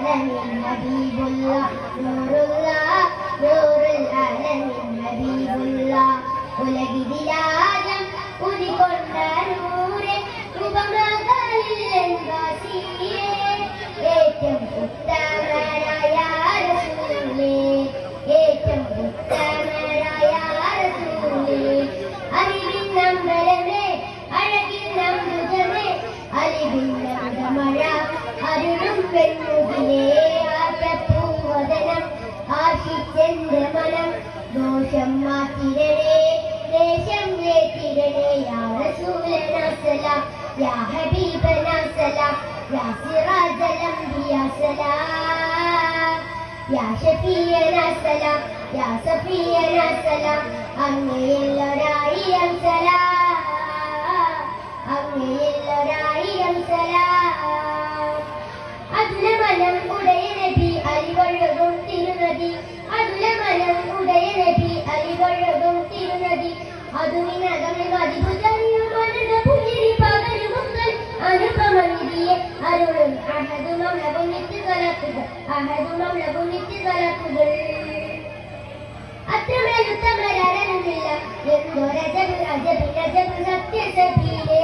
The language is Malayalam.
العالمين حبيب الله نور الله نور العالمين حبيب الله ഉലകിതിലാജം ഉദികൊണ്ട നൂറെ ഉപമകളിൽ വാസിയേ ഏറ്റവും ഉത്തമരായ റസൂലേ ഏറ്റവും ഉത്തമരായ റസൂലേ അറിവിൻ നമ്പരമേ അഴകിൻ നമ്പുജമേ അറിവിൻ നമ്പമഴ അരുളും പെൺമുകിലേ ആറ്റപ്പൂവദനം ആശിച്ചെന്റെ മനം ദോഷം മാറ്റിരണേ ദേശം ഏറ്റിരണേ യാ റസൂലനാ സലാം യാ ഹബീബനാ സലാം യാ സിറാജൽ അംബിയാ സലാം യാ ഷഫീഅനാ സലാം യാ സഫിയനാ സലാം അങ്ങയെല്ലൊരായിരം സലാം അങ്ങയെല്ലൊരായിരം സലാം അതുലമനം ഉടയ നബി അലിവഴകും തിരുനബി അതുലമനം ഉടയ നബി അലിവഴകും തിരുനബി അതുവിനകമിൽ മതിപുതറിയും മനത പുലിരി പകരുമുങ്ങൾ അനുപമനിധിയെ അരുളും അഹദുമൗലകും നിത്യകലക്കുകൾ അഹദുമൗലകും നിത്യകലക്കുകൾ അത്രമേലുത്തമരരുമില്ല എന്തോ രജബ് രജബ് രജബ് സത്യസഭീരേ